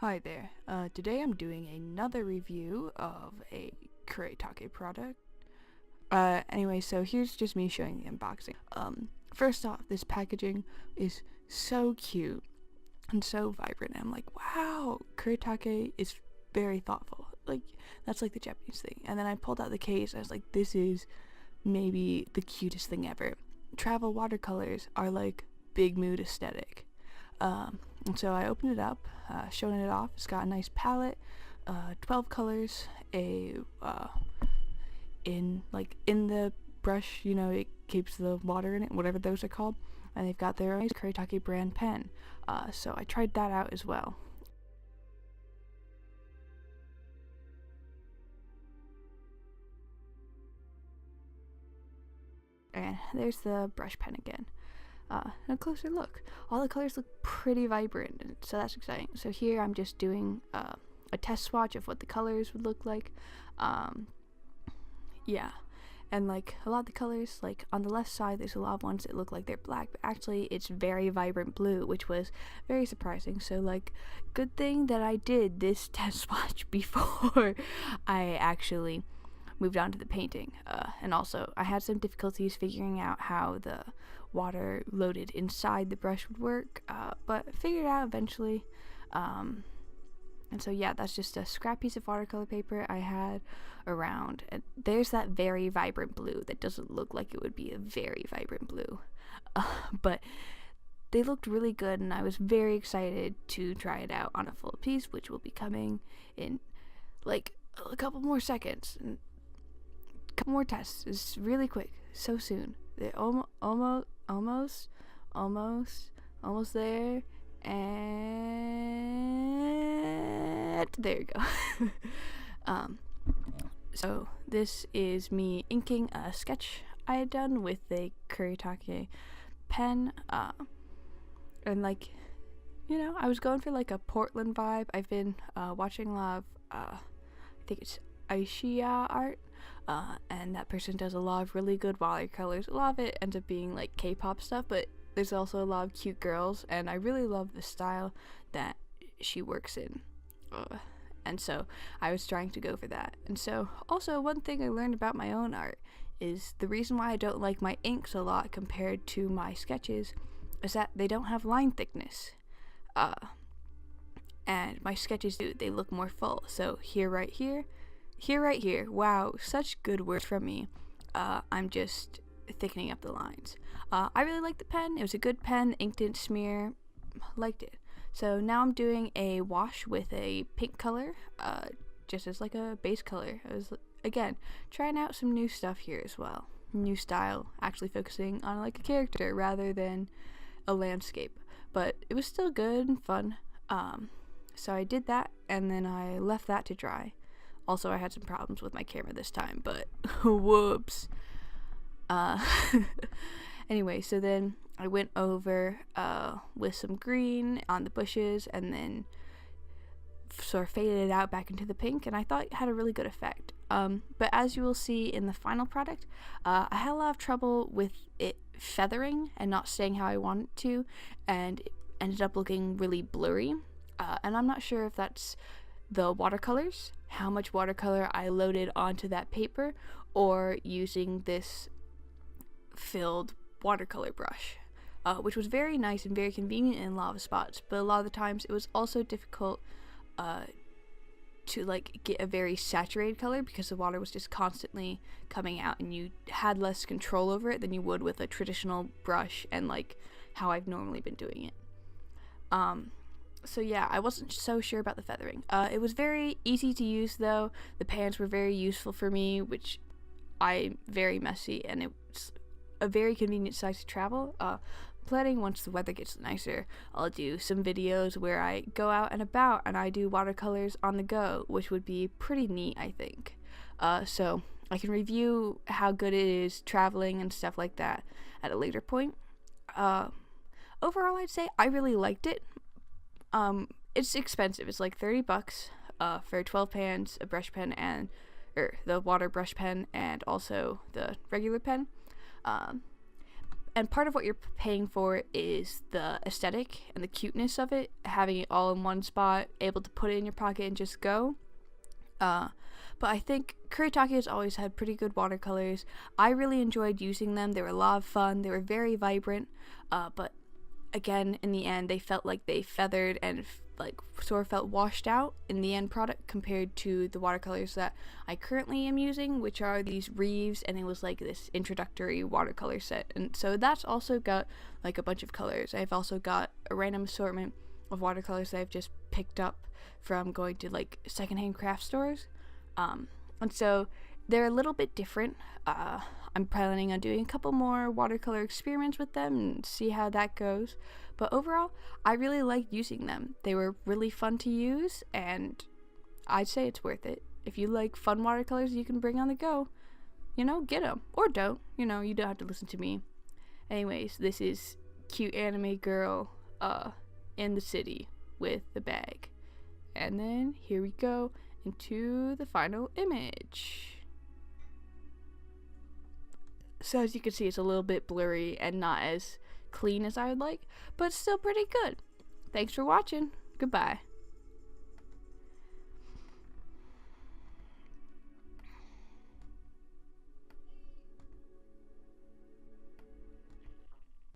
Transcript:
Hi there, today I'm doing another review of a Kuretake product. Anyway, so here's just me showing the unboxing. First off, this packaging is so cute and so vibrant. I'm like, wow, Kuretake is very thoughtful. Like, that's like the Japanese thing. And then I pulled out the case, and I was like, this is maybe the cutest thing ever. Travel watercolors are like big mood aesthetic. And so I opened it up, showing it off. It's got a nice palette, 12 colors, in the brush, it keeps the water in it, whatever those are called, and they've got their own Kuretake brand pen. So I tried that out as well. And there's the brush pen again. A closer look. All the colors look pretty vibrant, so that's exciting. So here I'm just doing a test swatch of what the colors would look like. Yeah, and like a lot of the colors, like on the left side there's a lot of ones that look like they're black, but actually it's very vibrant blue, which was very surprising. So like, good thing that I did this test swatch before I actually moved on to the painting. And also I had some difficulties figuring out how the water loaded inside the brush would work, but figured it out eventually. And so yeah, that's just a scrap piece of watercolor paper I had around, and there's that very vibrant blue that doesn't look like it would be a very vibrant blue, but they looked really good, and I was very excited to try it out on a full piece, which will be coming in like a couple more seconds, and a couple more tests. It's really quick, so soon. They're almost there, and there you go. So this is me inking a sketch I had done with a Kuretake pen, and like, I was going for like a Portland vibe. I've been watching a lot of I think it's heyyyyyyy art, and that person does a lot of really good watercolors. A lot of it ends up being like K-pop stuff, but there's also a lot of cute girls, and I really love the style that she works in. And so I was trying to go for that. And so also, one thing I learned about my own art is the reason why I don't like my inks a lot compared to my sketches is that they don't have line thickness. And my sketches do. They look more full. So here, right here, wow, such good words from me. I'm just thickening up the lines. I really liked the pen. It was a good pen. Ink didn't smear. Liked it. So now I'm doing a wash with a pink color, just as like a base color. I was, again, trying out some new stuff here as well. New style, actually focusing on like a character rather than a landscape. But it was still good and fun. So I did that, and then I left that to dry. Also, I had some problems with my camera this time, but whoops. Anyway, so then I went over with some green on the bushes, and then sort of faded it out back into the pink, and I thought it had a really good effect. But as you will see in the final product, I had a lot of trouble with it feathering and not staying how I wanted it to, and it ended up looking really blurry. And I'm not sure if that's the watercolors, how much watercolor I loaded onto that paper, or using this filled watercolor brush, which was very nice and very convenient in a lot of spots, but a lot of the times it was also difficult to like get a very saturated color because the water was just constantly coming out, and you had less control over it than you would with a traditional brush and like how I've normally been doing it. So yeah, I wasn't so sure about the feathering. It was very easy to use though. The pans were very useful for me, which I'm very messy, and it's a very convenient size to travel. Planning once the weather gets nicer, I'll do some videos where I go out and about and I do watercolors on the go, which would be pretty neat, I think. So I can review how good it is traveling and stuff like that at a later point. Overall, I'd say I really liked it. It's expensive. It's like $30 for 12 pans, a brush pen, and the water brush pen, and also the regular pen. and part of what you're paying for is the aesthetic and the cuteness of it, having it all in one spot, able to put it in your pocket and just go. But I think Kuretake has always had pretty good watercolors. I really enjoyed using them. They were a lot of fun. They were very vibrant, but again, in the end, they felt like they feathered and like sort of felt washed out in the end product compared to the watercolors that I currently am using, which are these Reeves, and it was like this introductory watercolor set. And so that's also got like a bunch of colors. I've also got a random assortment of watercolors that I've just picked up from going to like secondhand craft stores. And so they're a little bit different. I'm planning on doing a couple more watercolor experiments with them and see how that goes. But overall, I really liked using them. They were really fun to use, and I'd say it's worth it. If you like fun watercolors you can bring on the go, you know, get them. Or don't. You know, you don't have to listen to me. Anyways, this is cute anime girl in the city with the bag. And then here we go into the final image. So as you can see, it's a little bit blurry and not as clean as I would like, but still pretty good. Thanks for watching. Goodbye.